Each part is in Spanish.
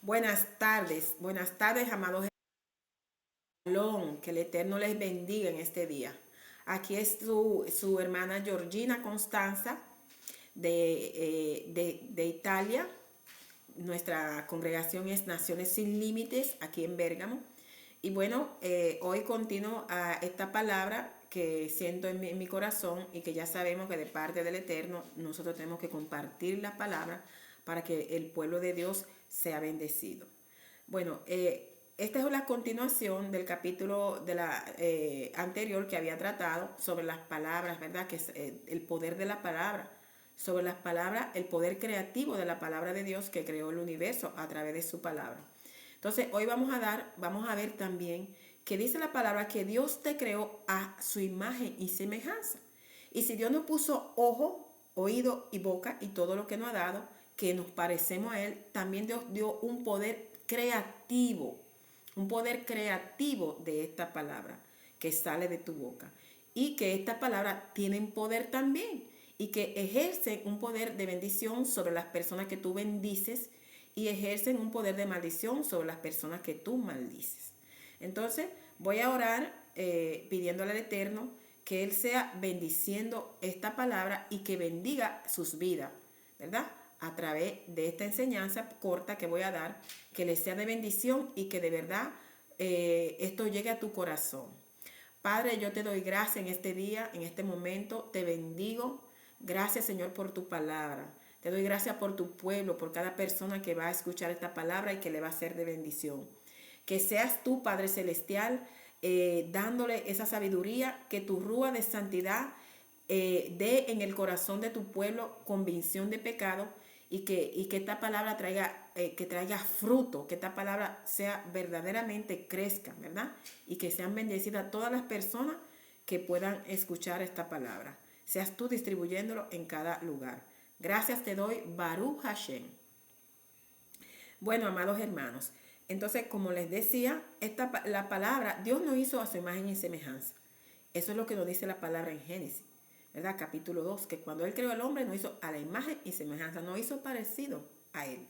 Buenas tardes, amados hermanos, que el Eterno les bendiga en este día. Aquí es su hermana Georgina Constanza de Italia. Nuestra congregación es Naciones Sin Límites, aquí en Bérgamo. Y bueno, hoy continúo a esta palabra que siento en mi corazón y que ya sabemos que de parte del Eterno nosotros tenemos que compartir la palabra para que el pueblo de Dios sea bendecido. Bueno, esta es la continuación del capítulo de la anterior que había tratado sobre las palabras, ¿verdad? Que es el poder de la palabra, sobre las palabras, el poder creativo de la palabra de Dios que creó el universo a través de su palabra. Entonces, hoy vamos a ver también que dice la palabra que Dios te creó a su imagen y semejanza. Y si Dios nos puso ojo, oído y boca y todo lo que nos ha dado, que nos parecemos a Él, también Dios dio un poder creativo de esta palabra que sale de tu boca. Y que estas palabras tienen poder también y que ejercen un poder de bendición sobre las personas que tú bendices y ejercen un poder de maldición sobre las personas que tú maldices. Entonces voy a orar pidiéndole al Eterno que Él sea bendiciendo esta palabra y que bendiga sus vidas, ¿verdad? A través de esta enseñanza corta que voy a dar, que les sea de bendición y que de verdad esto llegue a tu corazón. Padre, yo te doy gracias en este día, en este momento, te bendigo. Gracias, Señor, por tu palabra. Te doy gracias por tu pueblo, por cada persona que va a escuchar esta palabra y que le va a ser de bendición. Que seas tú, Padre Celestial, dándole esa sabiduría, que tu rúa de santidad dé en el corazón de tu pueblo convicción de pecado y que esta palabra que traiga fruto, que esta palabra sea verdaderamente crezca, ¿verdad? Y que sean bendecidas todas las personas que puedan escuchar esta palabra. Seas tú distribuyéndolo en cada lugar. Gracias te doy, Baruch Hashem. Bueno, amados hermanos, entonces, como les decía, la palabra, Dios nos hizo a su imagen y semejanza. Eso es lo que nos dice la palabra en Génesis, ¿verdad? Capítulo 2, que cuando Él creó al hombre, nos hizo a la imagen y semejanza, nos hizo parecido a Él.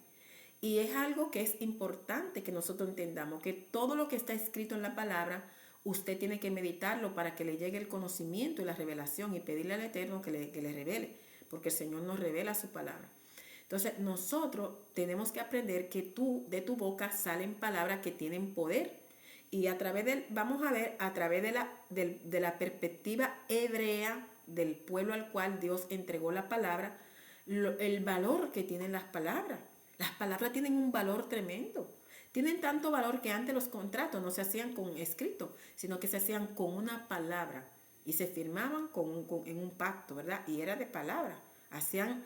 Y es algo que es importante que nosotros entendamos, que todo lo que está escrito en la palabra, usted tiene que meditarlo para que le llegue el conocimiento y la revelación y pedirle al Eterno que le revele, porque el Señor nos revela su palabra. Entonces nosotros tenemos que aprender que de tu boca salen palabras que tienen poder. Y vamos a ver a través de la perspectiva hebrea del pueblo al cual Dios entregó la palabra, el valor que tienen las palabras. Las palabras tienen un valor tremendo. Tienen tanto valor que antes los contratos no se hacían con escrito, sino que se hacían con una palabra y se firmaban en un pacto, ¿verdad? Y era de palabra. Hacían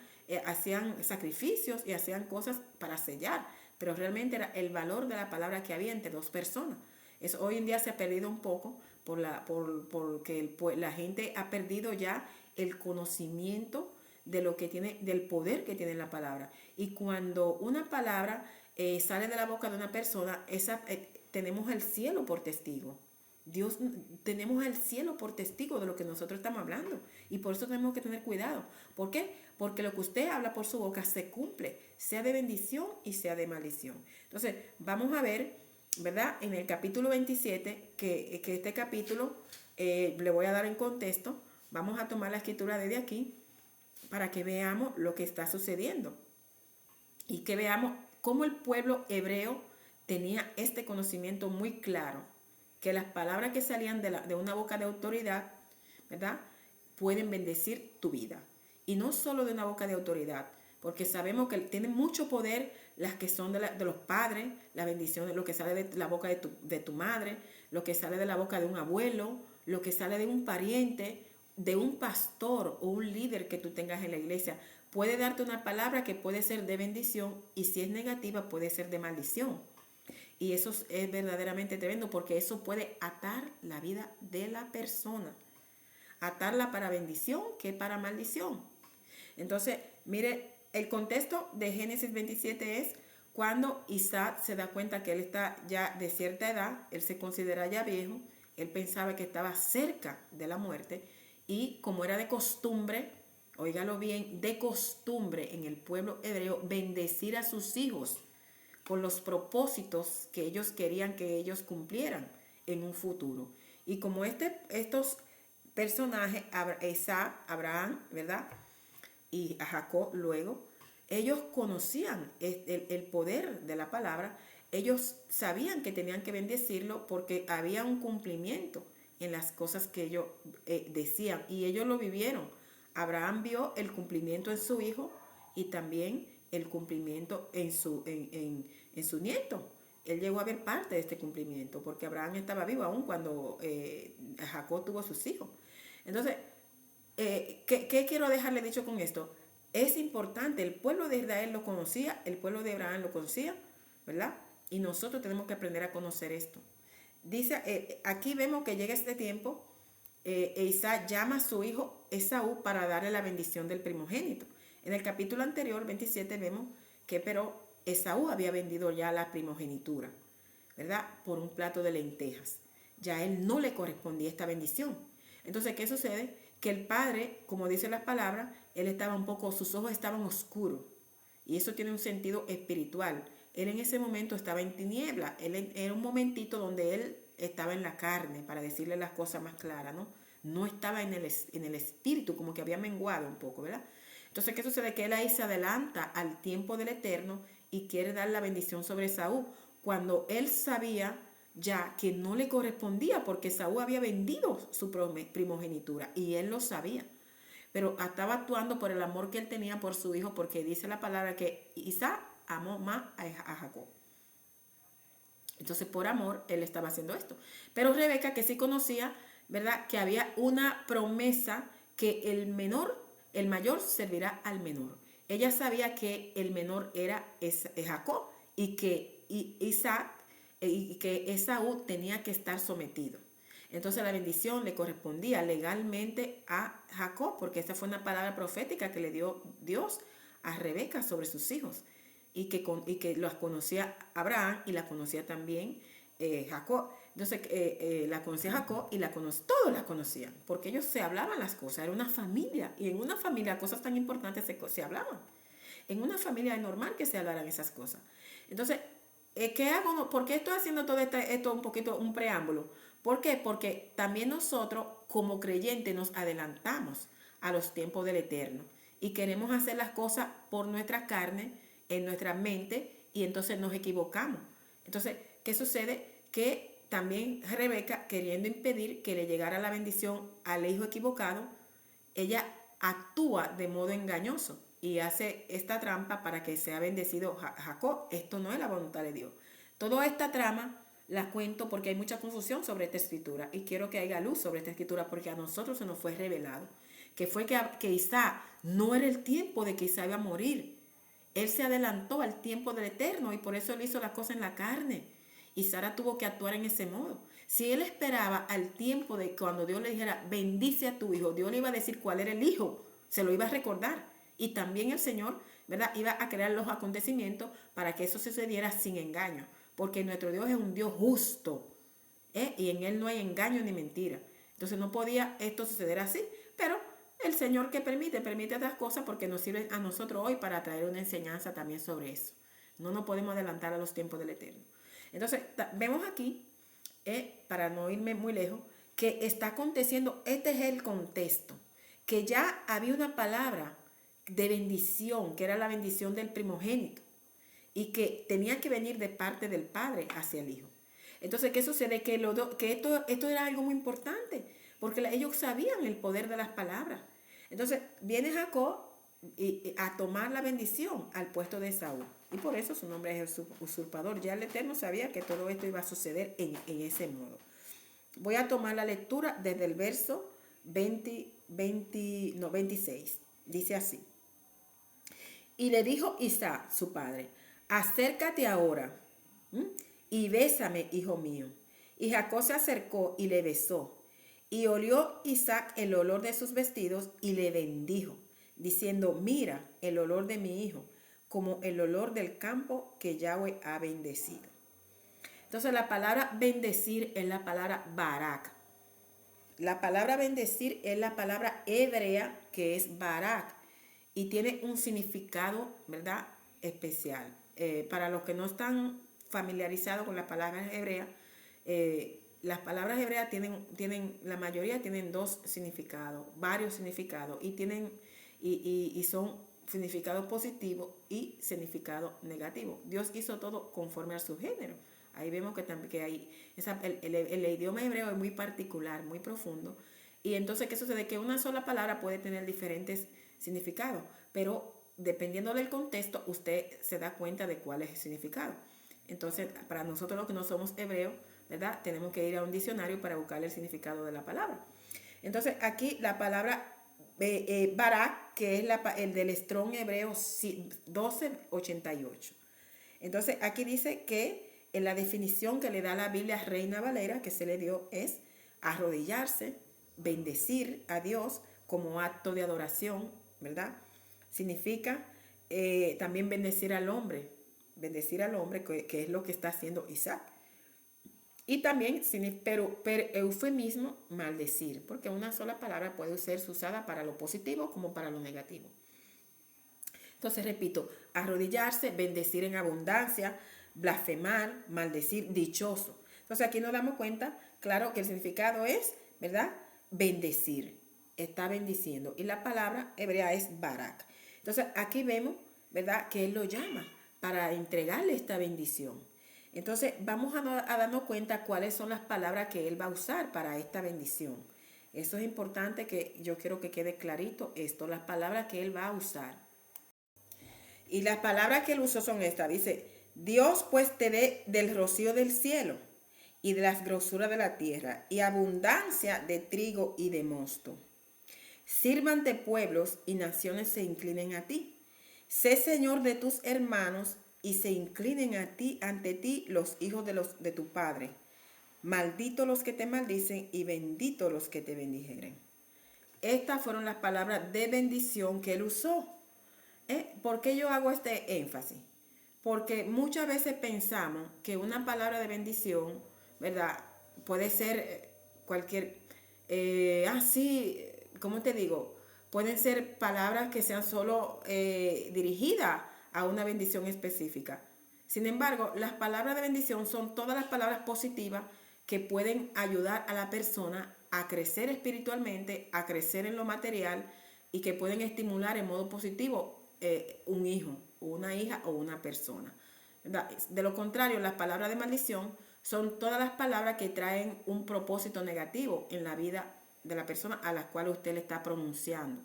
sacrificios y hacían cosas para sellar, pero realmente era el valor de la palabra que había entre dos personas. Eso hoy en día se ha perdido un poco porque la gente ha perdido ya el conocimiento de lo que tiene, del poder que tiene la palabra. Y cuando una palabra sale de la boca de una persona, tenemos el cielo por testigo. Dios, tenemos el cielo por testigo de lo que nosotros estamos hablando. Y por eso tenemos que tener cuidado. ¿Por qué? Porque lo que usted habla por su boca se cumple, sea de bendición y sea de maldición. Entonces, vamos a ver, ¿verdad? En el capítulo 27, que este capítulo le voy a dar en contexto. Vamos a tomar la escritura desde aquí para que veamos lo que está sucediendo y que veamos cómo el pueblo hebreo tenía este conocimiento muy claro, que las palabras que salían de una boca de autoridad, ¿verdad? Pueden bendecir tu vida. Y no solo de una boca de autoridad, porque sabemos que tienen mucho poder las que son de los padres, la bendición de lo que sale de la boca de tu madre, lo que sale de la boca de un abuelo, lo que sale de un pariente, de un pastor o un líder que tú tengas en la iglesia. Puede darte una palabra que puede ser de bendición y si es negativa puede ser de maldición. Y eso es verdaderamente tremendo porque eso puede atar la vida de la persona. Atarla para bendición que para maldición. Entonces, mire, el contexto de Génesis 27 es cuando Isaac se da cuenta que él está ya de cierta edad, él se considera ya viejo, él pensaba que estaba cerca de la muerte y como era de costumbre, óigalo bien, de costumbre en el pueblo hebreo, bendecir a sus hijos por los propósitos que ellos querían que ellos cumplieran en un futuro. Y como estos personajes, Isaac, Abraham, ¿verdad? Y a Jacob luego, ellos conocían el poder de la palabra, ellos sabían que tenían que bendecirlo porque había un cumplimiento en las cosas que ellos decían y ellos lo vivieron. Abraham vio el cumplimiento en su hijo y también el cumplimiento en su nieto. Él llegó a ver parte de este cumplimiento porque Abraham estaba vivo aún cuando Jacob tuvo sus hijos. Entonces, ¿qué quiero dejarle dicho con esto? Es importante, el pueblo de Israel lo conocía, el pueblo de Abraham lo conocía, ¿verdad? Y nosotros tenemos que aprender a conocer esto. Dice, aquí vemos que llega este tiempo, Isaac llama a su hijo Esaú para darle la bendición del primogénito. En el capítulo anterior, 27, vemos que pero Esaú había vendido ya la primogenitura, ¿verdad? Por un plato de lentejas. Ya a él no le correspondía esta bendición. Entonces, ¿qué sucede? Que el padre, como dice las palabras, él estaba un poco, sus ojos estaban oscuros. Y eso tiene un sentido espiritual. Él en ese momento estaba en tiniebla. Era un momentito donde él estaba en la carne, para decirle las cosas más claras, ¿no? No estaba en el espíritu, como que había menguado un poco, ¿verdad? Entonces, ¿qué sucede? Que él ahí se adelanta al tiempo del Eterno y quiere dar la bendición sobre Saúl, cuando él sabía ya que no le correspondía porque Saúl había vendido su primogenitura y él lo sabía. Pero estaba actuando por el amor que él tenía por su hijo, porque dice la palabra que Isaac amó más a Jacob. Entonces, por amor, él estaba haciendo esto. Pero Rebeca, que sí conocía, ¿verdad? Que había una promesa que el mayor servirá al menor. Ella sabía que el menor era Jacob y que Isaac y que Esaú tenía que estar sometido. Entonces la bendición le correspondía legalmente a Jacob, porque esta fue una palabra profética que le dio Dios a Rebeca sobre sus hijos y que las conocía Abraham y la conocía también Jacob. Entonces la conocía Jacob y todos la conocían, porque ellos se hablaban las cosas, era una familia, y en una familia cosas tan importantes se hablaban. En una familia es normal que se hablaran esas cosas. Entonces, ¿qué hago? ¿Por qué estoy haciendo todo esto un poquito, un preámbulo? ¿Por qué? Porque también nosotros como creyentes nos adelantamos a los tiempos del Eterno y queremos hacer las cosas por nuestra carne, en nuestra mente, y entonces nos equivocamos. Entonces, ¿qué sucede? Que también Rebeca, queriendo impedir que le llegara la bendición al hijo equivocado, ella actúa de modo engañoso y hace esta trampa para que sea bendecido Jacob. Esto no es la voluntad de Dios. Toda esta trama la cuento porque hay mucha confusión sobre esta escritura y quiero que haya luz sobre esta escritura porque a nosotros se nos fue revelado que fue que Isaac no era el tiempo de que Isaac iba a morir. Él se adelantó al tiempo del Eterno y por eso él hizo las cosas en la carne. Y Sara tuvo que actuar en ese modo. Si él esperaba al tiempo de cuando Dios le dijera, bendice a tu hijo, Dios le iba a decir cuál era el hijo, se lo iba a recordar. Y también el Señor, ¿verdad? Iba a crear los acontecimientos para que eso sucediera sin engaño. Porque nuestro Dios es un Dios justo, y en Él no hay engaño ni mentira. Entonces no podía esto suceder así, pero el Señor que permite estas cosas porque nos sirven a nosotros hoy para traer una enseñanza también sobre eso. No nos podemos adelantar a los tiempos del Eterno. Entonces, vemos aquí, para no irme muy lejos, que está aconteciendo, este es el contexto, que ya había una palabra de bendición, que era la bendición del primogénito, y que tenía que venir de parte del Padre hacia el Hijo. Entonces, ¿qué sucede? Que esto era algo muy importante, porque ellos sabían el poder de las palabras. Entonces, viene Jacob a tomar la bendición al puesto de Saúl. Y por eso su nombre es usurpador. Ya el Eterno sabía que todo esto iba a suceder en ese modo. Voy a tomar la lectura desde el verso 26. Dice así. Y le dijo Isaac, su padre, acércate ahora y bésame, hijo mío. Y Jacob se acercó y le besó. Y olió Isaac el olor de sus vestidos y le bendijo, diciendo, mira el olor de mi hijo, como el olor del campo que Yahweh ha bendecido. Entonces la palabra bendecir es la palabra barak. La palabra bendecir es la palabra hebrea que es barak y tiene un significado, ¿verdad?, especial. Para los que no están familiarizados con las palabras hebreas, las palabras hebreas la mayoría tienen dos significados, varios significados, y son significados positivos y significados negativos. Dios hizo todo conforme a su género. Ahí vemos que hay el idioma hebreo es muy particular, muy profundo. Y entonces, ¿qué sucede? Que una sola palabra puede tener diferentes significados, pero dependiendo del contexto, usted se da cuenta de cuál es el significado. Entonces, para nosotros los que no somos hebreos, ¿verdad? Tenemos que ir a un diccionario para buscar el significado de la palabra. Entonces, aquí la palabra Barak, que es el del Strong hebreo 1288. Entonces, aquí dice que en la definición que le da la Biblia Reina Valera, que se le dio, es arrodillarse, bendecir a Dios como acto de adoración, ¿verdad? Significa también bendecir al hombre, que es lo que está haciendo Isaac. Y también, pero eufemismo, maldecir, porque una sola palabra puede ser usada para lo positivo como para lo negativo. Entonces, repito, arrodillarse, bendecir en abundancia, blasfemar, maldecir, dichoso. Entonces, aquí nos damos cuenta, claro, que el significado es, ¿verdad? Bendecir, está bendiciendo. Y la palabra hebrea es barak. Entonces, aquí vemos, ¿verdad?, que él lo llama para entregarle esta bendición. Entonces, vamos a darnos cuenta cuáles son las palabras que él va a usar para esta bendición. Eso es importante, que yo quiero que quede clarito esto, las palabras que él va a usar. Y las palabras que él usó son estas. Dice, Dios pues te dé del rocío del cielo y de las grosuras de la tierra y abundancia de trigo y de mosto. Sírvante pueblos y naciones se inclinen a ti. Sé Señor de tus hermanos y se inclinen a ti, ante ti los hijos de tu Padre. Malditos los que te maldicen y benditos los que te bendijeren. Estas fueron las palabras de bendición que él usó. ¿Por qué yo hago este énfasis? Porque muchas veces pensamos que una palabra de bendición, ¿verdad?, puede ser cualquier, así, ¿cómo te digo? Pueden ser palabras que sean solo dirigidas a una bendición específica. Sin embargo, las palabras de bendición son todas las palabras positivas que pueden ayudar a la persona a crecer espiritualmente, a crecer en lo material, y que pueden estimular en modo positivo un hijo, una hija o una persona, ¿verdad? De lo contrario, las palabras de maldición son todas las palabras que traen un propósito negativo en la vida de la persona a la cual usted le está pronunciando.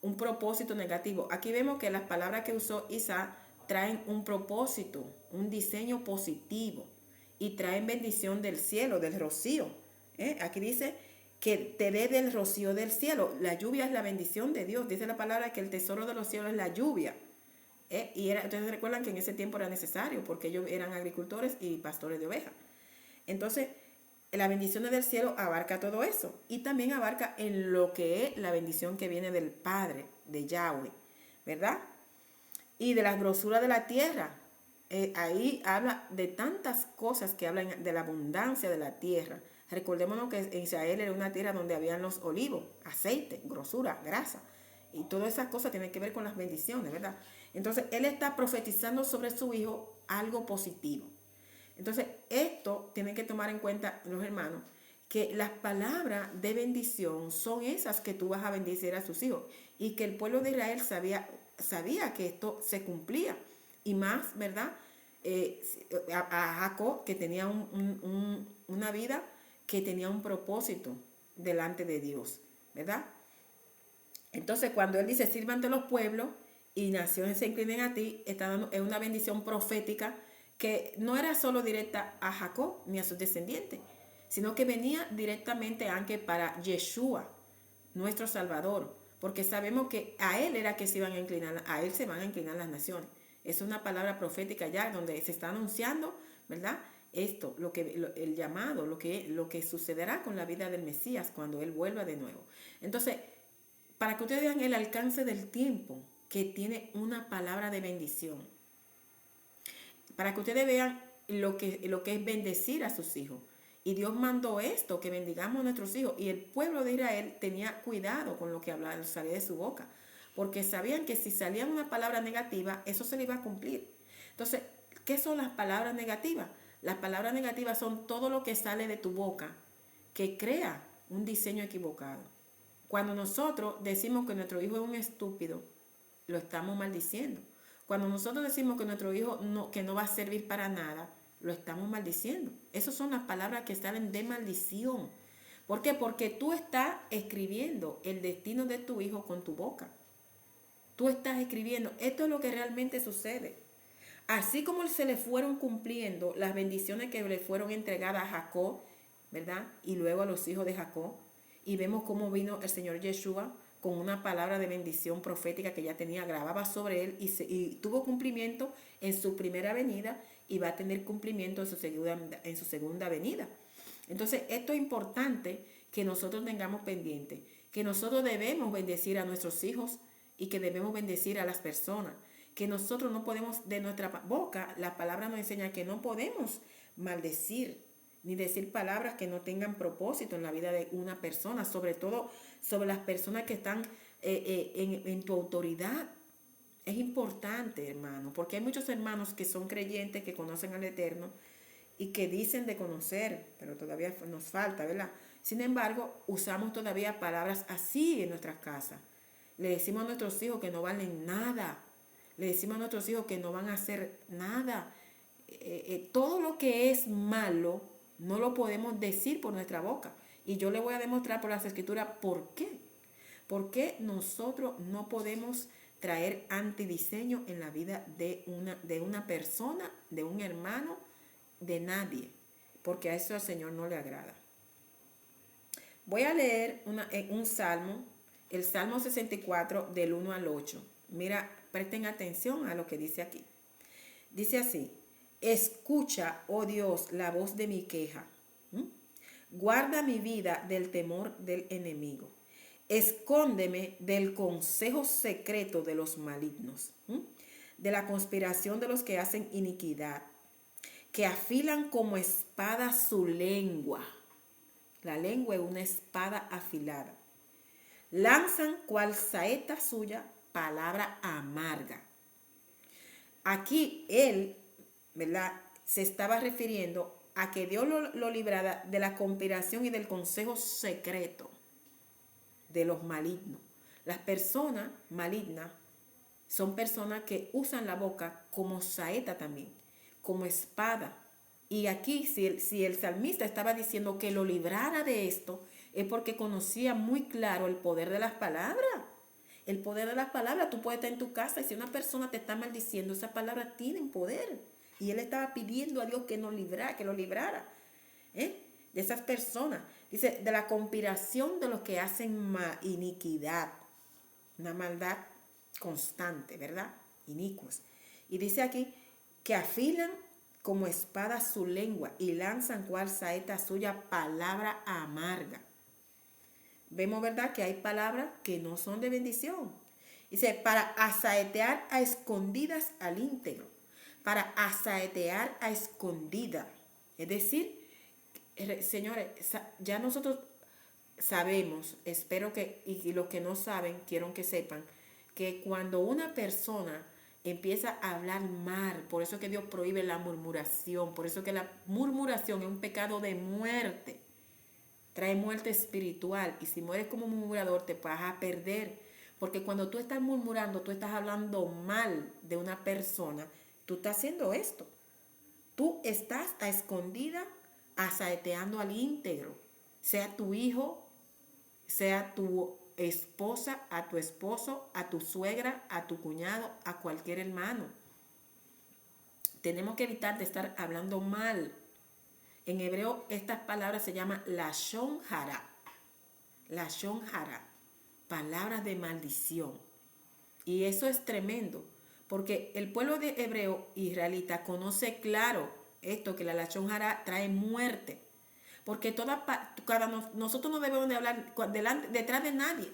Un propósito negativo. Aquí vemos que las palabras que usó Isaac traen un propósito, un diseño positivo, y traen bendición del cielo, del rocío. Aquí dice que te dé del rocío del cielo. La lluvia es la bendición de Dios. Dice la palabra que el tesoro de los cielos es la lluvia. Entonces recuerdan que en ese tiempo era necesario, porque ellos eran agricultores y pastores de ovejas. Entonces, la bendición del cielo abarca todo eso, y también abarca en lo que es la bendición que viene del Padre, de Yahweh, ¿verdad? Y de la grosura de la tierra. Ahí habla de tantas cosas que hablan de la abundancia de la tierra. Recordémonos que en Israel era una tierra donde habían los olivos, aceite, grosura, grasa. Y todas esas cosas tienen que ver con las bendiciones, ¿verdad? Entonces, él está profetizando sobre su hijo algo positivo. Entonces, esto tienen que tomar en cuenta los hermanos, que las palabras de bendición son esas que tú vas a bendecir a sus hijos. Y que el pueblo de Israel sabía que esto se cumplía. Y más, ¿verdad? A Jacob, que tenía una vida que tenía un propósito delante de Dios, ¿verdad? Entonces, cuando él dice, sirvan de los pueblos y naciones se inclinen a ti, está dando, es una bendición profética que no era solo directa a Jacob ni a sus descendientes, sino que venía directamente aunque para Yeshua, nuestro Salvador, porque sabemos que a él era que se iban a inclinar, a él se van a inclinar las naciones. Es una palabra profética ya donde se está anunciando, ¿verdad? Esto, el llamado, lo que sucederá con la vida del Mesías cuando él vuelva de nuevo. Entonces, para que ustedes vean el alcance del tiempo que tiene una palabra de bendición, para que ustedes vean lo que es bendecir a sus hijos. Y Dios mandó esto, que bendigamos a nuestros hijos. Y el pueblo de Israel tenía cuidado con lo que hablaba, salía de su boca, porque sabían que si salía una palabra negativa, eso se le iba a cumplir. Entonces, ¿qué son las palabras negativas? Las palabras negativas son todo lo que sale de tu boca que crea un diseño equivocado. Cuando nosotros decimos que nuestro hijo es un estúpido, lo estamos maldiciendo. Cuando nosotros decimos que nuestro hijo que no va a servir para nada, lo estamos maldiciendo. Esas son las palabras que salen de maldición. ¿Por qué? Porque tú estás escribiendo el destino de tu hijo con tu boca. Tú estás escribiendo. Esto es lo que realmente sucede. Así como se le fueron cumpliendo las bendiciones que le fueron entregadas a Jacob, ¿verdad? Y luego a los hijos de Jacob. Y vemos cómo vino el Señor Yeshua con una palabra de bendición profética que ya tenía, grababa sobre él y tuvo cumplimiento en su primera venida y va a tener cumplimiento en su segunda venida. Entonces, esto es importante que nosotros tengamos pendiente, que nosotros debemos bendecir a nuestros hijos y que debemos bendecir a las personas, que nosotros no podemos, de nuestra boca, la palabra nos enseña que no podemos maldecir, ni decir palabras que no tengan propósito en la vida de una persona, sobre todo sobre las personas que están en tu autoridad. Es importante, hermano, porque hay muchos hermanos que son creyentes, que conocen al Eterno y que dicen de conocer, pero todavía nos falta, ¿verdad? Sin embargo, usamos todavía palabras así en nuestras casas. Le decimos a nuestros hijos que no valen nada. Le decimos a nuestros hijos que no van a hacer nada. Todo lo que es malo no lo podemos decir por nuestra boca. Y yo le voy a demostrar por las escrituras por qué. ¿Por qué nosotros no podemos traer antidiseño en la vida de una persona, de un hermano, de nadie? Porque a eso al Señor no le agrada. Voy a leer un salmo, el Salmo 64 del 1 al 8. Mira, presten atención a lo que dice aquí. Dice así: escucha, oh Dios, la voz de mi queja. Guarda mi vida del temor del enemigo. Escóndeme del consejo secreto de los malignos, de la conspiración de los que hacen iniquidad, que afilan como espada su lengua. La lengua es una espada afilada. Lanzan cual saeta suya palabra amarga. Aquí él, ¿verdad?, se estaba refiriendo a que Dios lo librara de la conspiración y del consejo secreto de los malignos. Las personas malignas son personas que usan la boca como saeta también, como espada. Y aquí si el salmista estaba diciendo que lo librara de esto, es porque conocía muy claro el poder de las palabras. El poder de las palabras. Tú puedes estar en tu casa y si una persona te está maldiciendo, esas palabras tienen poder. Y él estaba pidiendo a Dios que lo librara de esas personas. Dice, de la conspiración de los que hacen iniquidad. Una maldad constante, ¿verdad? Inicuos. Y dice aquí que afilan como espada su lengua y lanzan cual saeta suya palabra amarga. Vemos, ¿verdad?, que hay palabras que no son de bendición. Dice, para asaetear a escondidas al íntegro. Para asaetear a escondida. Es decir, señores, ya nosotros sabemos, espero que, y los que no saben, quiero que sepan, que cuando una persona empieza a hablar mal, por eso que Dios prohíbe la murmuración, por eso que la murmuración es un pecado de muerte, trae muerte espiritual, y si mueres como murmurador te vas a perder, porque cuando tú estás murmurando, tú estás hablando mal de una persona, tú estás haciendo esto, tú estás a escondida asaeteando al íntegro, sea tu hijo, sea tu esposa, a tu esposo, a tu suegra, a tu cuñado, a cualquier hermano. Tenemos que evitar de estar hablando mal. En hebreo estas palabras se llaman lashon hara. Lashon hara. Palabras de maldición. Y eso es tremendo. Porque el pueblo de hebreo israelita conoce claro esto, que la lashon hara trae muerte. Porque nosotros no debemos de hablar detrás de nadie.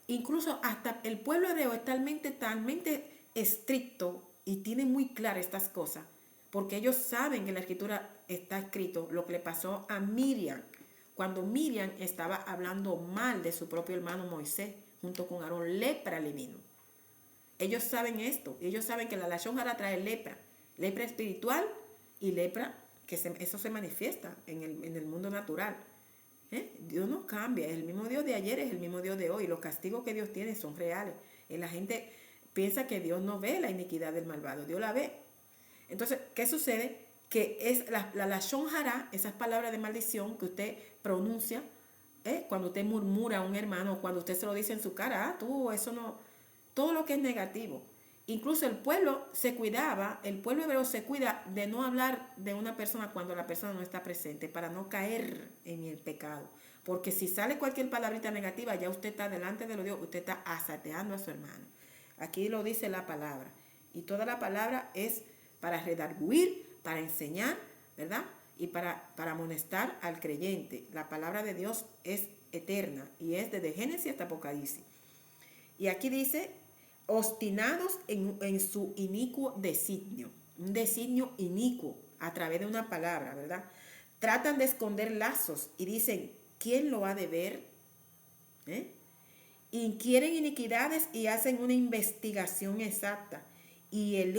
Incluso hasta el pueblo hebreo es talmente estricto y tiene muy claras estas cosas. Porque ellos saben que en la escritura está escrito lo que le pasó a Miriam. Cuando Miriam estaba hablando mal de su propio hermano Moisés, junto con Aarón, lepra le vino. Ellos saben esto. Ellos saben que la lashon hara trae lepra. lepra espiritual y lepra eso se manifiesta en el mundo natural. Dios no cambia, es el mismo Dios de ayer, es el mismo Dios de hoy. Los castigos que Dios tiene son reales. La gente piensa que Dios no ve la iniquidad del malvado, Dios la ve. Entonces, ¿qué sucede? Que es la shonjara, esas palabras de maldición que usted pronuncia, cuando usted murmura a un hermano, cuando usted se lo dice en su cara, tú, eso no, todo lo que es negativo. Incluso el pueblo hebreo se cuida de no hablar de una persona cuando la persona no está presente, para no caer en el pecado. Porque si sale cualquier palabrita negativa, ya usted está delante de los Dios, usted está asateando a su hermano. Aquí lo dice la palabra. Y toda la palabra es para redarguir, para enseñar, ¿verdad? Y para amonestar al creyente. La palabra de Dios es eterna y es desde Génesis hasta Apocalipsis. Y aquí dice, obstinados en su inicuo designio, un designio inicuo a través de una palabra, ¿verdad? Tratan de esconder lazos y dicen, ¿quién lo ha de ver? Inquieren iniquidades y hacen una investigación exacta. Y el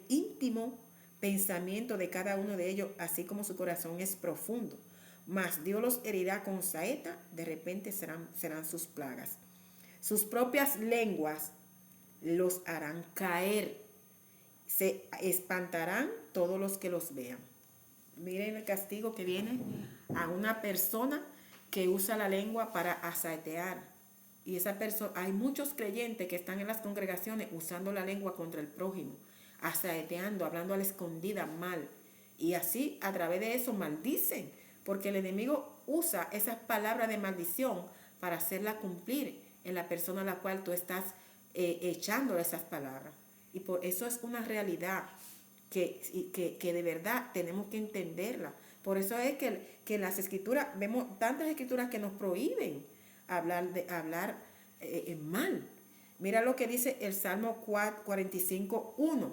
íntimo pensamiento de cada uno de ellos, así como su corazón, es profundo. Mas Dios los herirá con saeta, de repente serán sus plagas. Sus propias lenguas los harán caer. Se espantarán todos los que los vean. Miren el castigo que viene a una persona que usa la lengua para asaetear. Y esa persona, hay muchos creyentes que están en las congregaciones usando la lengua contra el prójimo, asaeteando, hablando a la escondida mal. Y así, a través de eso, maldicen, porque el enemigo usa esas palabras de maldición para hacerla cumplir en la persona a la cual tú estás echándole esas palabras. Y por eso es una realidad que de verdad tenemos que entenderla. Por eso es que las escrituras, vemos tantas escrituras que nos prohíben hablar mal. Mira lo que dice el Salmo 45:1.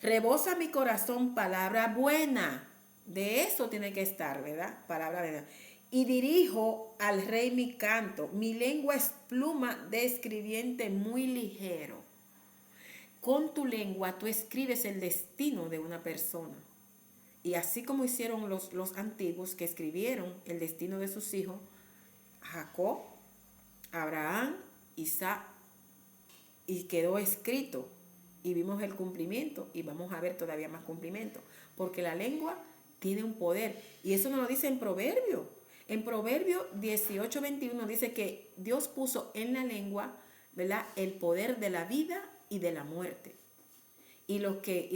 Rebosa mi corazón palabra buena. De eso tiene que estar, ¿verdad? Palabra buena. Y dirijo al rey mi canto. Mi lengua es pluma de escribiente muy ligero. Con tu lengua tú escribes el destino de una persona. Y así como hicieron los antiguos que escribieron el destino de sus hijos, Jacob, Abraham, Isaac, y quedó escrito. Y vimos el cumplimiento y vamos a ver todavía más cumplimiento. Porque la lengua tiene un poder. Y eso nos lo dice en Proverbio. En Proverbio 18:21 dice que Dios puso en la lengua, ¿verdad?, el poder de la vida y de la muerte. Y los que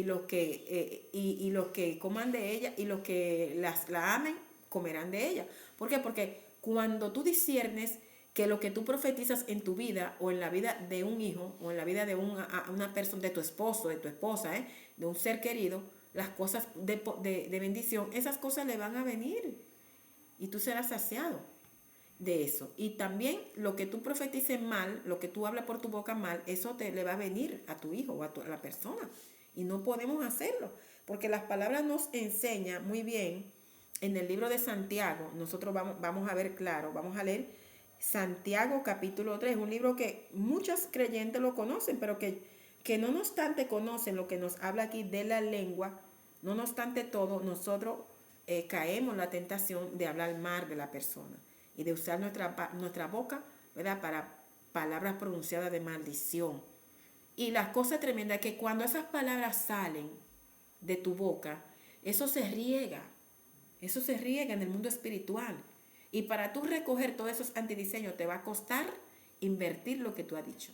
coman de ella y los que la amen comerán de ella. ¿Por qué? Porque cuando tú disciernes que lo que tú profetizas en tu vida o en la vida de un hijo o en la vida de una persona, de tu esposo, de tu esposa, de un ser querido, las cosas de bendición, esas cosas le van a venir y tú serás saciado de eso. Y también lo que tú profetices mal, lo que tú hablas por tu boca mal, eso le va a venir a tu hijo o a la persona. Y no podemos hacerlo, porque las palabras nos enseñan muy bien en el libro de Santiago. Nosotros vamos a ver claro, vamos a leer Santiago capítulo 3, un libro que muchos creyentes lo conocen, pero que no obstante conocen lo que nos habla aquí de la lengua. No obstante todo, nosotros caemos en la tentación de hablar mal de la persona y de usar nuestra boca, ¿verdad?, para palabras pronunciadas de maldición. Y la cosa tremenda es que cuando esas palabras salen de tu boca, eso se riega en el mundo espiritual. Y para tú recoger todos esos antidiseños te va a costar invertir lo que tú has dicho,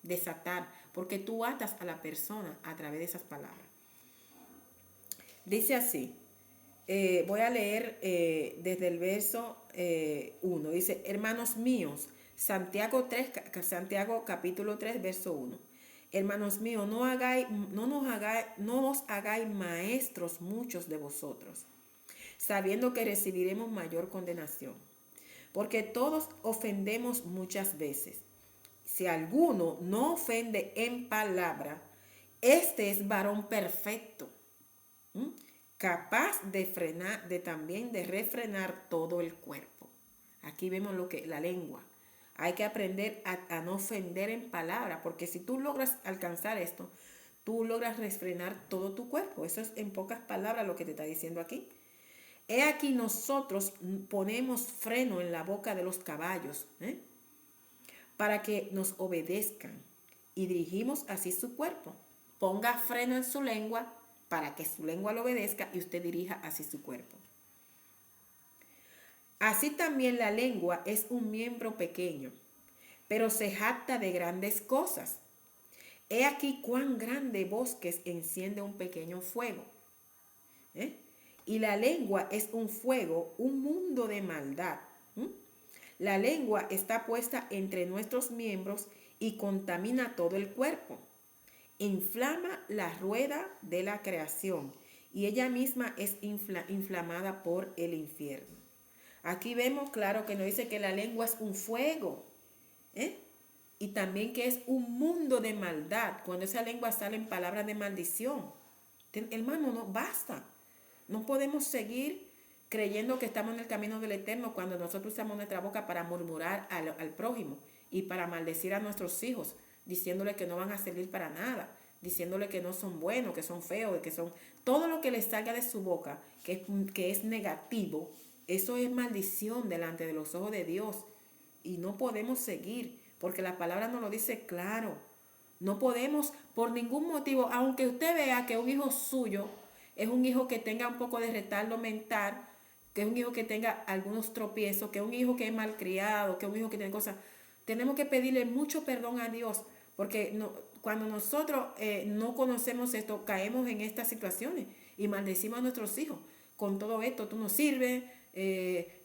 desatar, porque tú atas a la persona a través de esas palabras. Dice así, voy a leer desde el verso 1, dice, hermanos míos, Santiago capítulo 3, verso 1. Hermanos míos, no os hagáis maestros muchos de vosotros, sabiendo que recibiremos mayor condenación. Porque todos ofendemos muchas veces. Si alguno no ofende en palabra, este es varón perfecto, capaz de refrenar todo el cuerpo. Aquí vemos lo que la lengua. Hay que aprender a no ofender en palabra, porque si tú logras alcanzar esto, tú logras refrenar todo tu cuerpo. Eso es en pocas palabras lo que te está diciendo aquí. He aquí nosotros ponemos freno en la boca de los caballos, para que nos obedezcan y dirigimos así su cuerpo. Ponga freno en su lengua para que su lengua lo obedezca y usted dirija así su cuerpo. Así también la lengua es un miembro pequeño, pero se jacta de grandes cosas. He aquí cuán grande bosques enciende un pequeño fuego. Y la lengua es un fuego, un mundo de maldad. La lengua está puesta entre nuestros miembros y contamina todo el cuerpo. Inflama la rueda de la creación y ella misma es inflamada por el infierno. Aquí vemos claro que nos dice que la lengua es un fuego, y también que es un mundo de maldad. Cuando esa lengua salen palabras de maldición, hermano, no basta. No podemos seguir creyendo que estamos en el camino del Eterno cuando nosotros usamos nuestra boca para murmurar al prójimo y para maldecir a nuestros hijos, diciéndole que no van a servir para nada, diciéndole que no son buenos, que son feos, que son... Todo lo que les salga de su boca, que es negativo, eso es maldición delante de los ojos de Dios. Y no podemos seguir, porque la palabra nos lo dice claro. No podemos, por ningún motivo, aunque usted vea que un hijo suyo es un hijo que tenga un poco de retardo mental, que es un hijo que tenga algunos tropiezos, que es un hijo que es malcriado, que es un hijo que tiene cosas, tenemos que pedirle mucho perdón a Dios, porque cuando nosotros no conocemos esto, caemos en estas situaciones y maldecimos a nuestros hijos. Con todo esto, tú no sirves,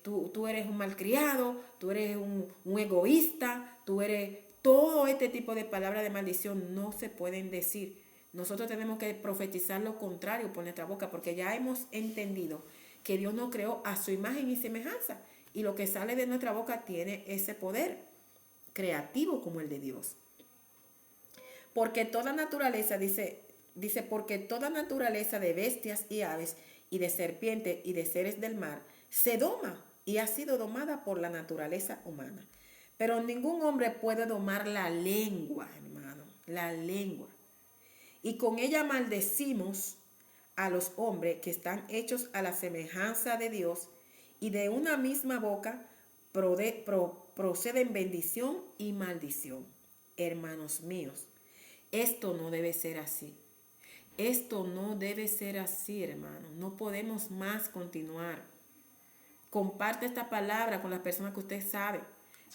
tú eres un malcriado, tú eres un egoísta, tú eres... Todo este tipo de palabras de maldición no se pueden decir. Nosotros tenemos que profetizar lo contrario por nuestra boca, porque ya hemos entendido que Dios nos creó a su imagen y semejanza, y lo que sale de nuestra boca tiene ese poder creativo como el de Dios. Porque toda naturaleza, dice, porque toda naturaleza de bestias y aves y de serpientes y de seres del mar se doma y ha sido domada por la naturaleza humana. Pero ningún hombre puede domar la lengua, hermano, la lengua. Y con ella maldecimos a los hombres que están hechos a la semejanza de Dios, y de una misma boca proceden bendición y maldición. Hermanos míos, esto no debe ser así. Esto no debe ser así, hermano. No podemos más continuar. Comparte esta palabra con las personas que usted sabe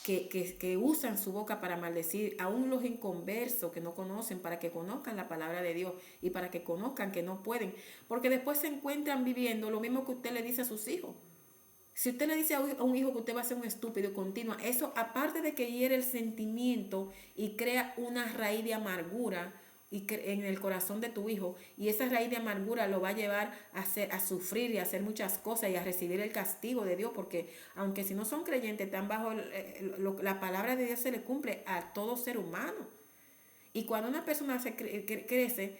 que usan su boca para maldecir, aún los inconversos que no conocen, para que conozcan la palabra de Dios y para que conozcan que no pueden, porque después se encuentran viviendo lo mismo que usted le dice a sus hijos. Si usted le dice a un hijo que usted va a ser un estúpido y continúa, eso aparte de que hiere el sentimiento y crea una raíz de amargura en el corazón de tu hijo, y esa raíz de amargura lo va a llevar a sufrir y a hacer muchas cosas y a recibir el castigo de Dios, porque aunque si no son creyentes, están bajo la palabra de Dios se le cumple a todo ser humano. Y cuando una persona crece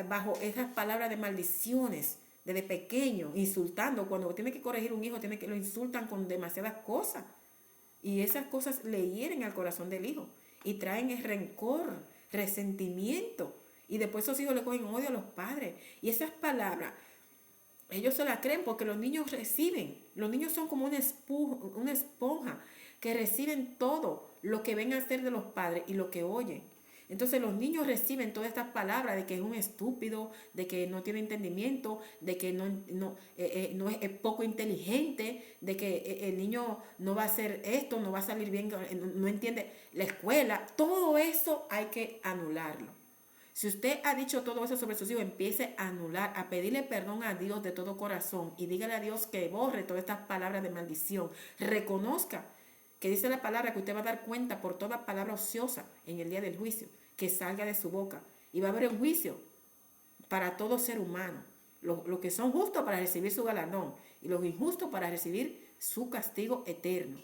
bajo esas palabras de maldiciones, desde pequeño, insultando, cuando tiene que corregir un hijo, lo insultan con demasiadas cosas. Y esas cosas le hieren al corazón del hijo y traen el rencor, resentimiento. Y después esos hijos le cogen odio a los padres. Y esas palabras, ellos se las creen porque los niños reciben. Los niños son como una esponja que reciben todo lo que ven a hacer de los padres y lo que oyen. Entonces los niños reciben todas estas palabras de que es un estúpido, de que no tiene entendimiento, de que no es poco inteligente, de que el niño no va a hacer esto, no va a salir bien, no entiende la escuela. Todo eso hay que anularlo. Si usted ha dicho todo eso sobre sus hijos, empiece a anular, a pedirle perdón a Dios de todo corazón y dígale a Dios que borre todas estas palabras de maldición. Reconozca que dice la palabra que usted va a dar cuenta por toda palabra ociosa en el día del juicio que salga de su boca. Y va a haber un juicio para todo ser humano. Los que son justos para recibir su galardón y los injustos para recibir su castigo eterno.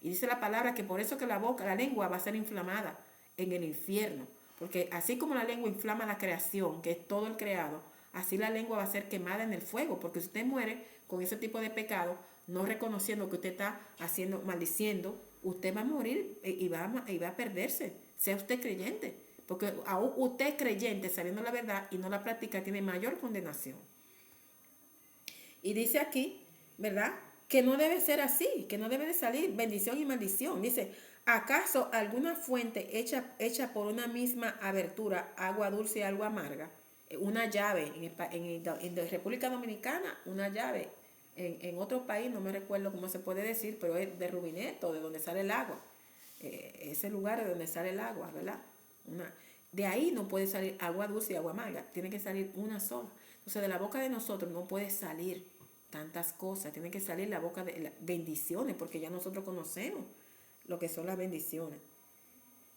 Y dice la palabra que por eso que la lengua va a ser inflamada en el infierno. Porque así como la lengua inflama la creación, que es todo el creado, así la lengua va a ser quemada en el fuego. Porque si usted muere con ese tipo de pecado, no reconociendo que usted está haciendo, maldiciendo, usted va a morir y va a perderse, sea usted creyente, Porque aún usted creyente, sabiendo la verdad y no la practica, tiene mayor condenación. Y dice aquí, ¿verdad? Que no debe ser así, que no debe de salir bendición y maldición. Dice, ¿acaso alguna fuente hecha por una misma abertura, agua dulce y agua amarga? Una llave, en República Dominicana, una llave. En otro país, no me recuerdo cómo se puede decir, pero es de Rubineto, de donde sale el agua. Ese lugar de donde sale el agua, ¿verdad? De ahí no puede salir agua dulce y agua amarga, tiene que salir una sola. Entonces de la boca de nosotros no puede salir tantas cosas, tiene que salir la boca de las bendiciones, porque ya nosotros conocemos lo que son las bendiciones.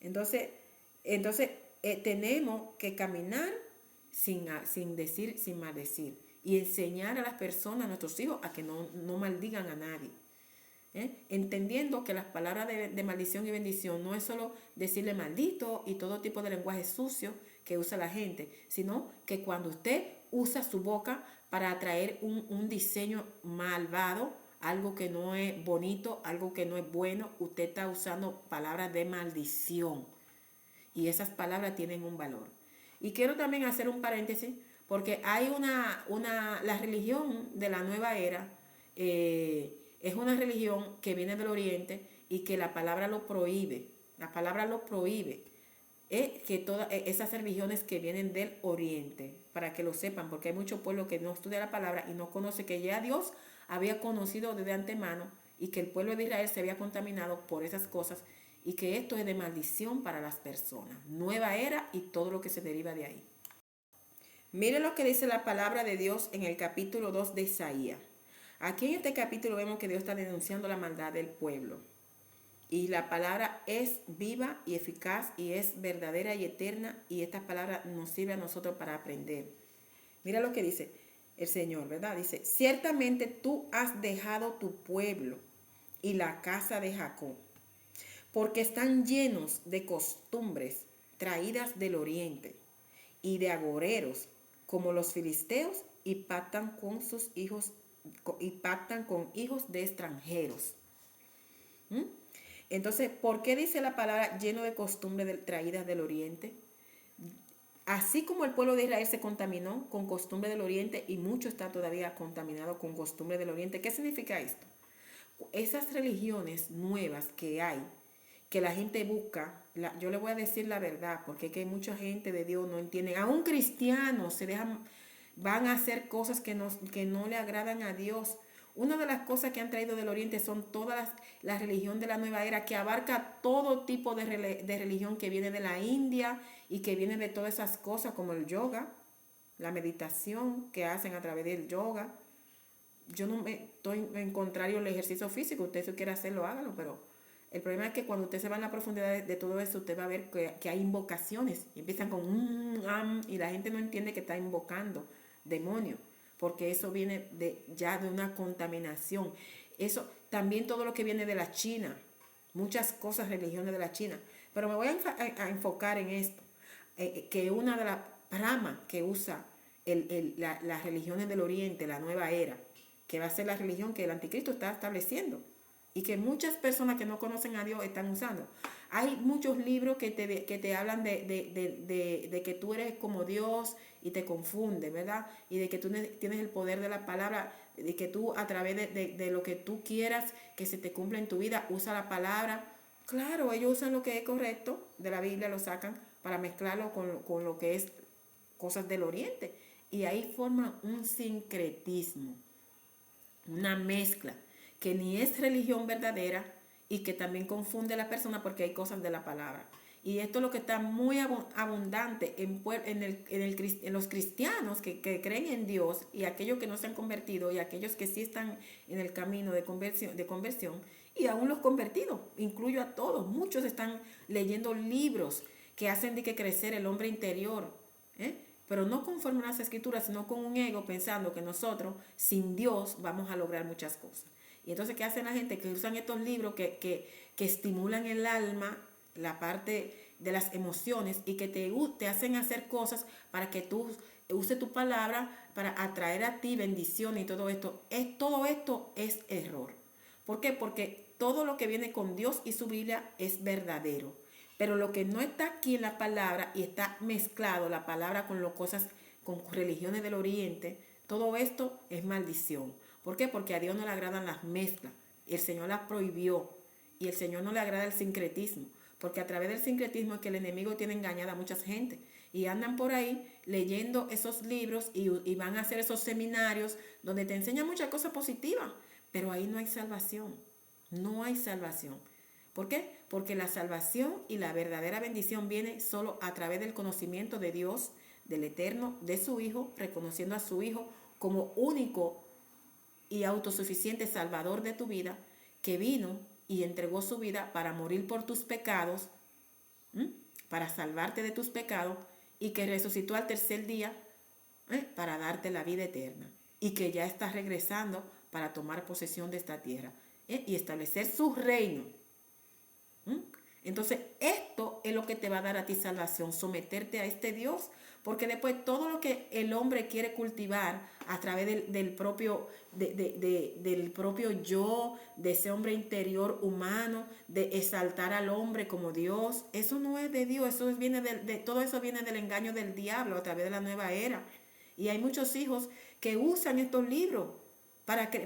Entonces, tenemos que caminar sin decir, sin maldecir, y enseñar a las personas, a nuestros hijos, a que no maldigan a nadie. Entendiendo que las palabras de maldición y bendición no es solo decirle maldito y todo tipo de lenguaje sucio que usa la gente, sino que cuando usted usa su boca para atraer un diseño malvado, algo que no es bonito, algo que no es bueno, usted está usando palabras de maldición. Y esas palabras tienen un valor. Y quiero también hacer un paréntesis, porque hay la religión de la nueva era, es una religión que viene del Oriente y que la palabra lo prohíbe. La palabra lo prohíbe. Que todas esas religiones que vienen del Oriente, para que lo sepan, porque hay mucho pueblo que no estudia la palabra y no conoce que ya Dios había conocido desde antemano y que el pueblo de Israel se había contaminado por esas cosas y que esto es de maldición para las personas. Nueva era y todo lo que se deriva de ahí. Mire lo que dice la palabra de Dios en el capítulo 2 de Isaías. Aquí en este capítulo vemos que Dios está denunciando la maldad del pueblo. Y la palabra es viva y eficaz y es verdadera y eterna, y esta palabra nos sirve a nosotros para aprender. Mira lo que dice el Señor, ¿verdad? Dice, ciertamente tú has dejado tu pueblo y la casa de Jacob, porque están llenos de costumbres traídas del oriente y de agoreros como los filisteos, y pactan con sus hijos y pactan con hijos de extranjeros. Entonces, ¿por qué dice la palabra lleno de costumbres traídas del oriente? Así como el pueblo de Israel se contaminó con costumbres del oriente y mucho está todavía contaminado con costumbres del oriente. ¿Qué significa esto? Esas religiones nuevas que hay, que la gente busca, yo le voy a decir la verdad, porque es que mucha gente de Dios no entiende, aún cristianos van a hacer cosas que no le agradan a Dios. Una de las cosas que han traído del Oriente son todas la religión de la nueva era, que abarca todo tipo de religión que viene de la India y que viene de todas esas cosas como el yoga, la meditación que hacen a través del yoga. Yo no estoy en contrario al ejercicio físico, usted si quiere hacerlo, hágalo, pero el problema es que cuando usted se va en la profundidad de todo eso, usted va a ver que hay invocaciones y empiezan con y la gente no entiende que está invocando demonios, porque eso viene ya de una contaminación. Eso también, todo lo que viene de la China, muchas cosas, religiones de la China, pero me voy a enfocar en esto, que una de las ramas que usa las religiones del Oriente, la nueva era, que va a ser la religión que el anticristo está estableciendo y que muchas personas que no conocen a Dios están usando. Hay muchos libros que te hablan de que tú eres como Dios y te confunde, ¿verdad? Y de que tú tienes el poder de la palabra, de que tú a través de lo que tú quieras que se te cumpla en tu vida, usa la palabra. Claro, ellos usan lo que es correcto de la Biblia, lo sacan para mezclarlo con lo que es cosas del Oriente. Y ahí forman un sincretismo, una mezcla que ni es religión verdadera y que también confunde a la persona porque hay cosas de la palabra. Y esto es lo que está muy abundante en los cristianos que creen en Dios, y aquellos que no se han convertido y aquellos que sí están en el camino de conversión, y aún los convertidos, incluyo a todos. Muchos están leyendo libros que hacen de que crecer el hombre interior, pero no conforme a las escrituras, sino con un ego, pensando que nosotros sin Dios vamos a lograr muchas cosas. Y entonces, ¿qué hacen la gente? Que usan estos libros que estimulan el alma, la parte de las emociones, y que te hacen hacer cosas para que tú uses tu palabra para atraer a ti bendición y todo esto. Todo esto es error. ¿Por qué? Porque todo lo que viene con Dios y su Biblia es verdadero. Pero lo que no está aquí en la palabra y está mezclado la palabra con las cosas, con religiones del Oriente, todo esto es maldición. ¿Por qué? Porque a Dios no le agradan las mezclas. El Señor las prohibió. Y el Señor no le agrada el sincretismo. Porque a través del sincretismo es que el enemigo tiene engañada a mucha gente. Y andan por ahí leyendo esos libros y van a hacer esos seminarios donde te enseñan muchas cosas positivas. Pero ahí no hay salvación. No hay salvación. ¿Por qué? Porque la salvación y la verdadera bendición viene solo a través del conocimiento de Dios, del Eterno, de su Hijo, reconociendo a su Hijo como único y autosuficiente Salvador de tu vida, que vino y entregó su vida para morir por tus pecados, ¿m? Para salvarte de tus pecados, y que resucitó al tercer día, para darte la vida eterna, y que ya está regresando para tomar posesión de esta tierra, y establecer su reino. Entonces, esto es lo que te va a dar a ti salvación, someterte a este Dios, porque después todo lo que el hombre quiere cultivar a través del propio, del propio yo, de ese hombre interior humano, de exaltar al hombre como Dios, eso no es de Dios, eso viene todo eso viene del engaño del diablo a través de la nueva era. Y hay muchos hijos que usan estos libros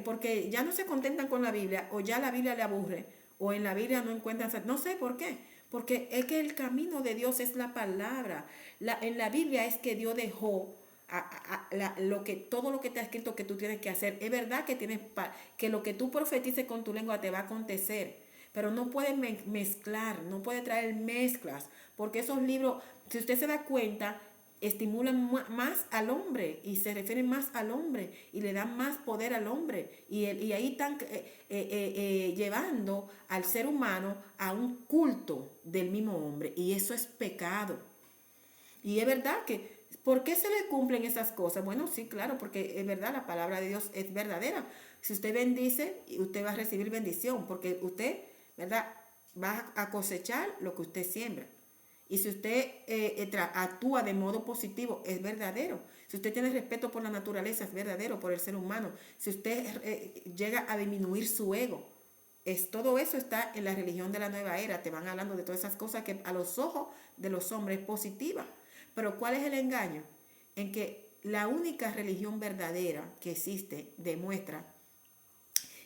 porque ya no se contentan con la Biblia, o ya la Biblia le aburre, o en la Biblia no encuentran, no sé por qué, porque es que el camino de Dios es la palabra. En la Biblia es que Dios dejó todo lo que te ha escrito que tú tienes que hacer. Es verdad que que lo que tú profetices con tu lengua te va a acontecer, pero no puedes mezclar, no puedes traer mezclas, porque esos libros, si usted se da cuenta, estimulan más al hombre y se refieren más al hombre y le dan más poder al hombre, y ahí están llevando al ser humano a un culto del mismo hombre, y eso es pecado. Y es verdad que, ¿por qué se le cumplen esas cosas? Bueno, sí, claro, porque es verdad, la palabra de Dios es verdadera. Si usted bendice, usted va a recibir bendición, porque usted, ¿verdad?, va a cosechar lo que usted siembra. Y si usted actúa de modo positivo, es verdadero. Si usted tiene respeto por la naturaleza, es verdadero, por el ser humano. Si usted llega a disminuir su ego, todo eso está en la religión de la nueva era. Te van hablando de todas esas cosas que a los ojos de los hombres es positiva. Pero ¿cuál es el engaño? En que la única religión verdadera que existe demuestra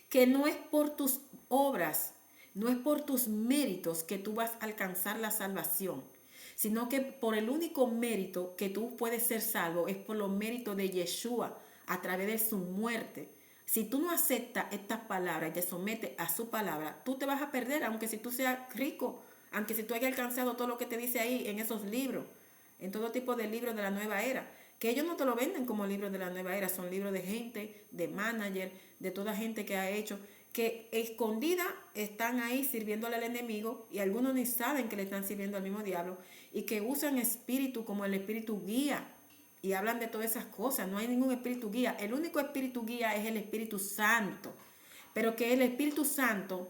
que no es por tus obras, no es por tus méritos que tú vas a alcanzar la salvación, sino que por el único mérito que tú puedes ser salvo es por los méritos de Yeshua a través de su muerte. Si tú no aceptas estas palabras y te sometes a su palabra, tú te vas a perder, aunque si tú seas rico, aunque si tú hayas alcanzado todo lo que te dice ahí en esos libros, en todo tipo de libros de la nueva era, que ellos no te lo venden como libros de la nueva era, son libros de gente, de manager, de toda gente que ha hecho, que escondida están ahí sirviéndole al enemigo, y algunos ni saben que le están sirviendo al mismo diablo, y que usan espíritu como el espíritu guía, y hablan de todas esas cosas. No hay ningún espíritu guía, el único espíritu guía es el Espíritu Santo, pero que el Espíritu Santo,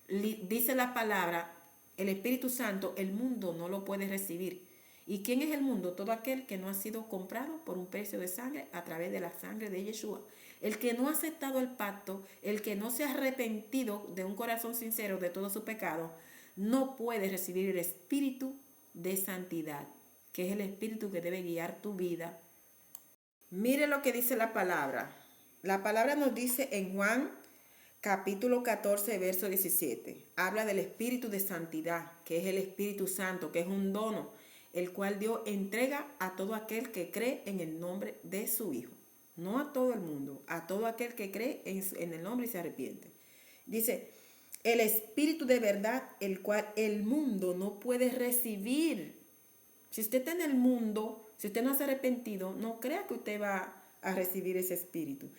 dice la palabra, el Espíritu Santo, el mundo no lo puede recibir. ¿Y quién es el mundo? Todo aquel que no ha sido comprado por un precio de sangre a través de la sangre de Yeshua. El que no ha aceptado el pacto, el que no se ha arrepentido de un corazón sincero de todo su pecado, no puede recibir el espíritu de santidad, que es el espíritu que debe guiar tu vida. Mire lo que dice la palabra. La palabra nos dice en Juan capítulo 14, verso 17. Habla del espíritu de santidad, que es el Espíritu Santo, que es un dono, el cual Dios entrega a todo aquel que cree en el nombre de su Hijo. No a todo el mundo, a todo aquel que cree en el nombre y se arrepiente. Dice, el espíritu de verdad, el cual el mundo no puede recibir. Si usted está en el mundo, si usted no se ha arrepentido, no crea que usted va a recibir ese espíritu.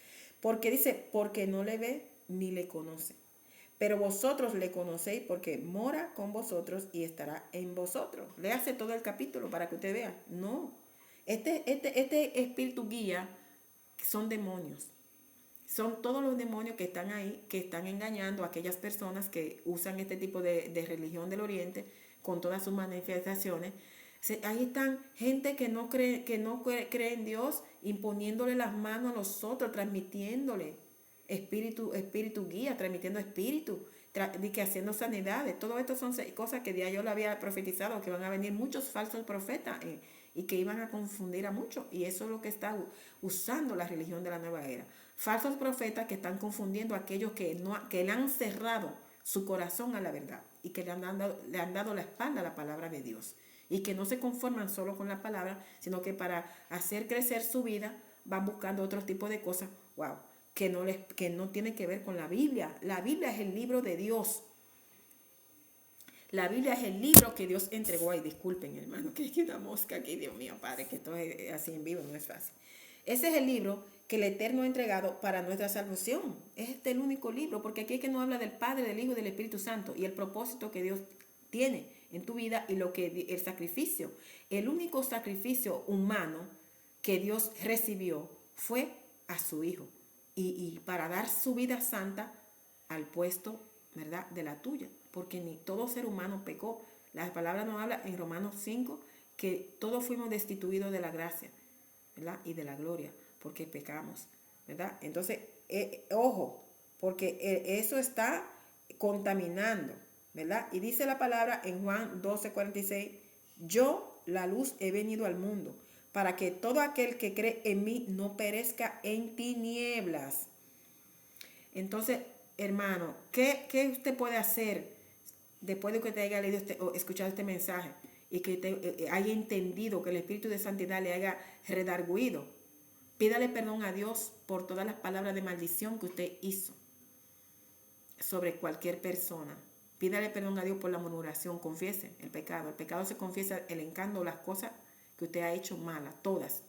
Porque dice, porque no le ve ni le conoce. Pero vosotros le conocéis porque mora con vosotros y estará en vosotros. Léase todo el capítulo para que usted vea. No. Este espíritu guía son demonios. Son todos los demonios que están ahí, que están engañando a aquellas personas que usan este tipo de religión del Oriente con todas sus manifestaciones. Ahí están gente que no cree en Dios, imponiéndole las manos a nosotros, transmitiéndole espíritu guía, transmitiendo espíritu, de que haciendo sanidades. Todo esto son cosas que ya yo le había profetizado, que van a venir muchos falsos profetas y que iban a confundir a muchos. Y eso es lo que está usando la religión de la nueva era. Falsos profetas que están confundiendo a aquellos que le han cerrado su corazón a la verdad y que le han dado la espalda a la palabra de Dios. Y que no se conforman solo con la palabra, sino que para hacer crecer su vida van buscando otro tipo de cosas, wow, que no tiene que ver con la Biblia. La Biblia es el libro de Dios. La Biblia es el libro que Dios entregó. Ay, disculpen, hermano, que hay una mosca aquí, Dios mío, Padre, que esto es así en vivo, no es fácil. Ese es el libro que el Eterno ha entregado para nuestra salvación. Es el único libro, porque aquí es que no habla del Padre, del Hijo y del Espíritu Santo y el propósito que Dios tiene en tu vida y lo que el sacrificio. El único sacrificio humano que Dios recibió fue a su Hijo y para dar su vida santa al puesto, ¿verdad?, de la tuya, porque ni todo ser humano pecó. La palabra nos habla en Romanos 5 que todos fuimos destituidos de la gracia, ¿verdad?, y de la gloria, porque pecamos, ¿verdad? Entonces, ojo, porque eso está contaminando, ¿verdad? Y dice la palabra en Juan 12:46, yo, la luz, he venido al mundo, para que todo aquel que cree en mí no perezca en tinieblas. Entonces, hermano, ¿qué usted puede hacer después de que usted haya leído o escuchado este mensaje y que usted haya entendido que el Espíritu de Santidad le haya redarguido? Pídale perdón a Dios por todas las palabras de maldición que usted hizo sobre cualquier persona. Pídale perdón a Dios por la murmuración. Confiese el pecado. El pecado se confiesa el encanto, las cosas que usted ha hecho malas, todas.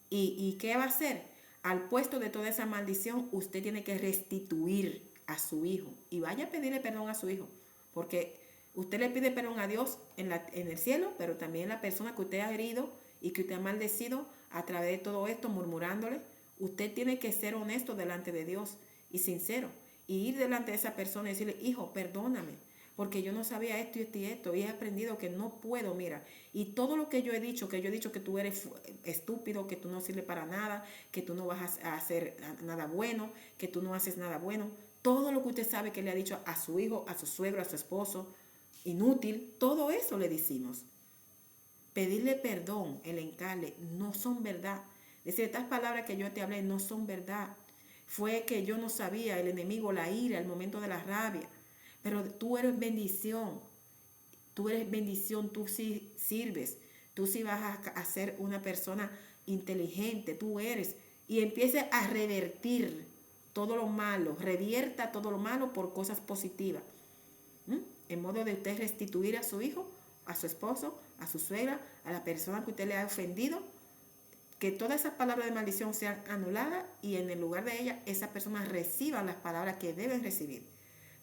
¿Y qué va a hacer? Al puesto de toda esa maldición, usted tiene que restituir a su hijo. Y vaya a pedirle perdón a su hijo. Porque usted le pide perdón a Dios en el cielo, pero también la persona que usted ha herido y que usted ha maldecido a través de todo esto, murmurándole. Usted tiene que ser honesto delante de Dios y sincero. Y ir delante de esa persona y decirle, hijo, perdóname, porque yo no sabía esto y esto y esto, y he aprendido que no puedo, mira, y todo lo que yo he dicho que tú eres estúpido, que tú no sirves para nada, que tú no vas a hacer nada bueno, que tú no haces nada bueno, todo lo que usted sabe que le ha dicho a su hijo, a su suegro, a su esposo, inútil, todo eso le decimos. Pedirle perdón, el encarle, no son verdad. Decir, estas palabras que yo te hablé no son verdad. Fue que yo no sabía, el enemigo, la ira, el momento de la rabia. Pero tú eres bendición. Tú eres bendición, tú sí sirves. Tú sí vas a ser una persona inteligente, tú eres. Y empiece a revertir todo lo malo. Revierta todo lo malo por cosas positivas. En modo de usted restituir a su hijo, a su esposo, a su suegra, a la persona que usted le ha ofendido, que todas esas palabras de maldición sean anuladas y en el lugar de ellas esas personas reciban las palabras que deben recibir,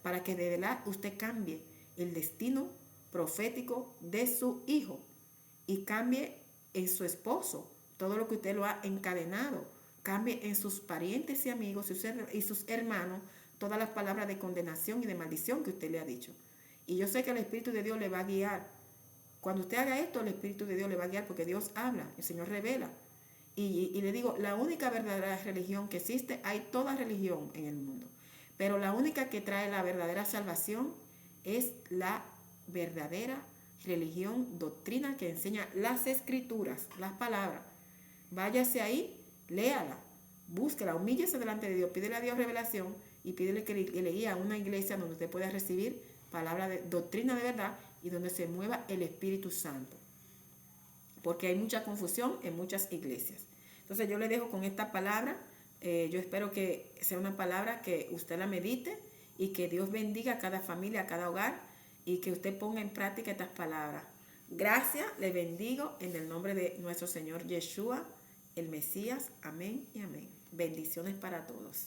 para que de verdad usted cambie el destino profético de su hijo y cambie en su esposo todo lo que usted lo ha encadenado, cambie en sus parientes y amigos y sus hermanos todas las palabras de condenación y de maldición que usted le ha dicho. Y yo sé que el Espíritu de Dios le va a guiar. Cuando usted haga esto, el Espíritu de Dios le va a guiar porque Dios habla, el Señor revela. Y le digo, la única verdadera religión que existe, hay toda religión en el mundo, pero la única que trae la verdadera salvación es la verdadera religión, doctrina que enseña las escrituras, las palabras. Váyase ahí, léala, búsquela, humíllese delante de Dios, pídele a Dios revelación y pídele que le guíe a una iglesia donde usted pueda recibir palabra de doctrina de verdad y donde se mueva el Espíritu Santo. Porque hay mucha confusión en muchas iglesias. Entonces yo le dejo con esta palabra. Yo espero que sea una palabra que usted la medite y que Dios bendiga a cada familia, a cada hogar y que usted ponga en práctica estas palabras. Gracias, le bendigo en el nombre de nuestro Señor Yeshua, el Mesías. Amén y amén. Bendiciones para todos.